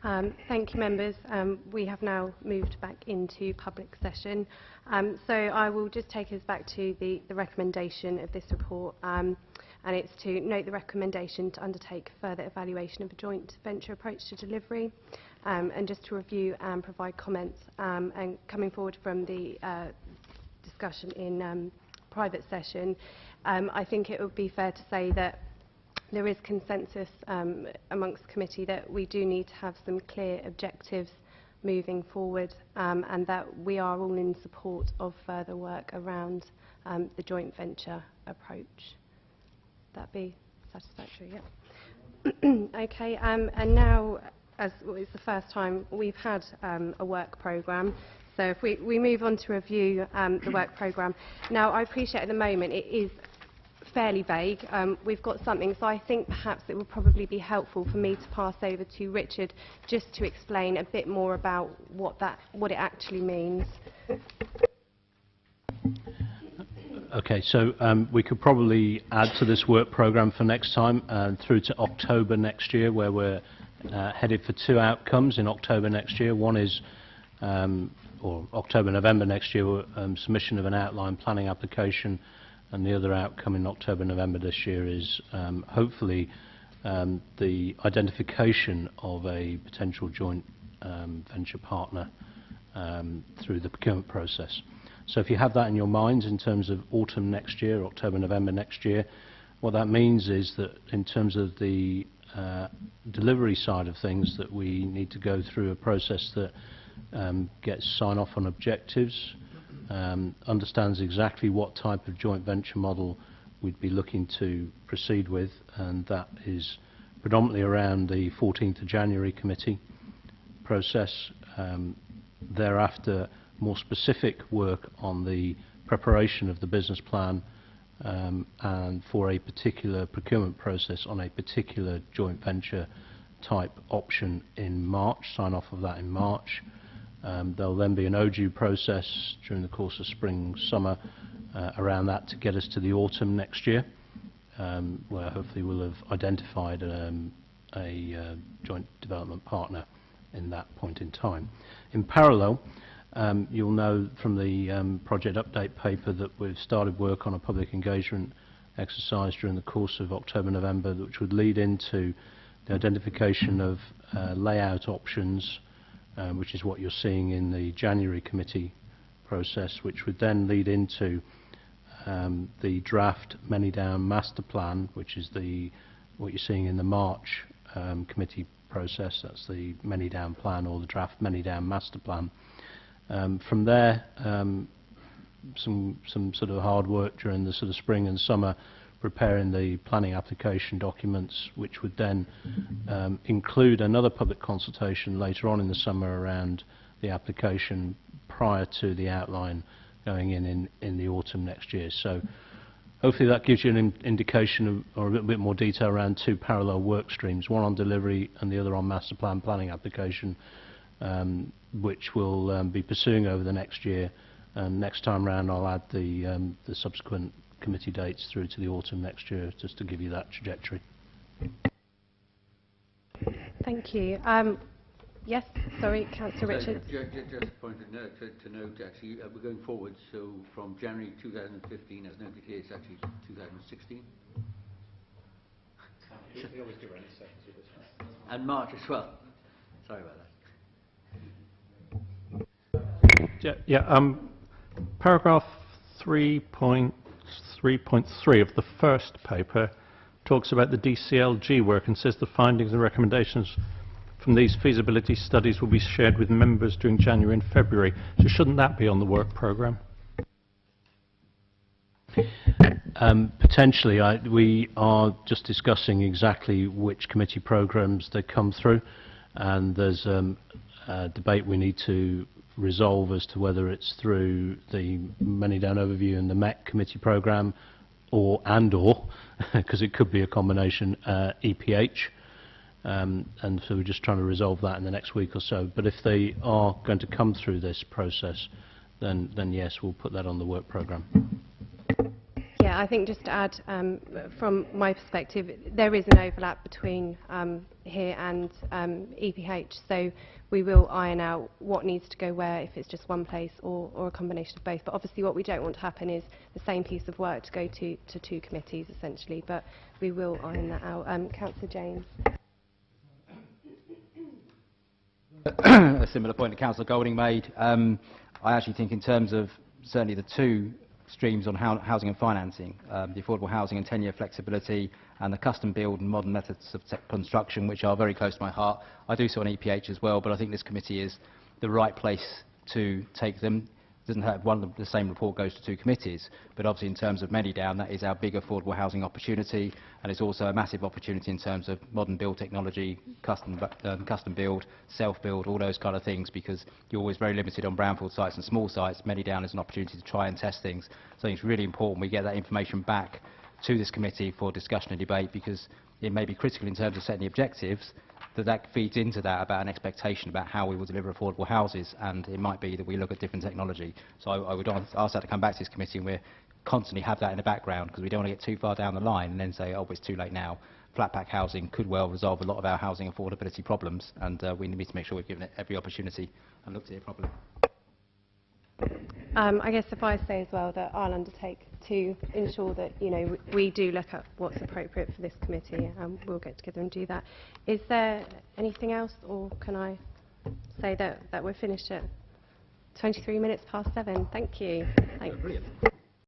Thank you, members. We have now moved back into public session. So I will just take us back to the recommendation of this report, and it's to note the recommendation to undertake further evaluation of a joint venture approach to delivery, and just to review and provide comments. And coming forward from the discussion in private session, I think it would be fair to say that there is consensus amongst the committee that we do need to have some clear objectives moving forward, and that we are all in support of further work around the joint venture approach. That be satisfactory? Yeah. Okay. And now, as it's the first time we've had a work programme, so if we move on to review the work programme. Now, I appreciate at the moment it is fairly vague. We've got something, so I think perhaps it would probably be helpful for me to pass over to Richard just to explain a bit more about what it actually means. Okay, so we could probably add to this work programme for next time through to October next year, where we're headed for two outcomes in October next year. One is, or October-November next year, submission of an outline planning application, and the other outcome in October-November this year is hopefully the identification of a potential joint venture partner through the procurement process. So if you have that in your minds in terms of autumn next year, October-November next year, what that means is that in terms of the delivery side of things, that we need to go through a process that gets sign-off on objectives, understands exactly what type of joint venture model we'd be looking to proceed with, and that is predominantly around the 14th of January committee process. Thereafter, more specific work on the preparation of the business plan and for a particular procurement process on a particular joint venture type option in March, sign off of that in March. There'll then be an ODU process during the course of spring, summer around that to get us to the autumn next year, where hopefully we'll have identified a joint development partner in that point in time. In parallel, you'll know from the project update paper that we've started work on a public engagement exercise during the course of October-November, which would lead into the identification of layout options, which is what you're seeing in the January committee process, which would then lead into the draft Manydown master plan, which is what you're seeing in the March committee process. That's the Manydown plan, or the draft Manydown master plan. From there, some sort of hard work during the sort of spring and summer, preparing the planning application documents, which would then include another public consultation later on in the summer around the application prior to the outline going in the autumn next year. So hopefully that gives you an indication of, or a little bit more detail around two parallel work streams, one on delivery and the other on master plan planning application, which we'll be pursuing over the next year. And next time round I'll add the subsequent committee dates through to the autumn next year, just to give you that trajectory. Thank you. Yes, sorry, Councillor Richards. Just a point to note, actually, we're going forward, so from January 2015, as noted here, it's actually 2016. We always do any seconds with this. And March as well. Sorry about that. Paragraph 3.3 of the first paper talks about the DCLG work and says the findings and recommendations from these feasibility studies will be shared with members during January and February. So shouldn't that be on the work programme? Potentially. We are just discussing exactly which committee programmes they come through, and there's a debate we need to resolve as to whether it's through the Manydown overview and the MEC committee programme, or because it could be a combination, EPH. And so we're just trying to resolve that in the next week or so. But if they are going to come through this process, then yes, we'll put that on the work programme. Yeah, I think just to add, from my perspective, there is an overlap between here and EPH, so we will iron out what needs to go where, if it's just one place or a combination of both. But obviously what we don't want to happen is the same piece of work to go to two committees, essentially, but we will iron that out. Councillor James. A similar point that Councillor Golding made. I actually think in terms of certainly the two streams on housing and financing, the affordable housing and 10-year flexibility and the custom build and modern methods of construction, which are very close to my heart. I do so on EPH as well, but I think this committee is the right place to take them. It doesn't have the same report goes to two committees, but obviously in terms of Manydown, that is our big affordable housing opportunity, and it's also a massive opportunity in terms of modern build technology, custom build, self-build, all those kind of things, because you're always very limited on brownfield sites and small sites. Manydown is an opportunity to try and test things. So I think it's really important we get that information back to this committee for discussion and debate, because it may be critical in terms of setting the objectives, that feeds into that about an expectation about how we will deliver affordable houses, and it might be that we look at different technology. So I would ask that to come back to this committee, and we constantly have that in the background, because we don't want to get too far down the line and then say, oh, it's too late now. Flat pack housing could well resolve a lot of our housing affordability problems, and we need to make sure we've given it every opportunity and looked at it properly. I guess if I say as well that I'll undertake to ensure that, you know, we do look at what's appropriate for this committee, and we'll get together and do that. Is there anything else, or can I say that we're finished at 23 minutes past 7? Thank you. Thanks. Brilliant.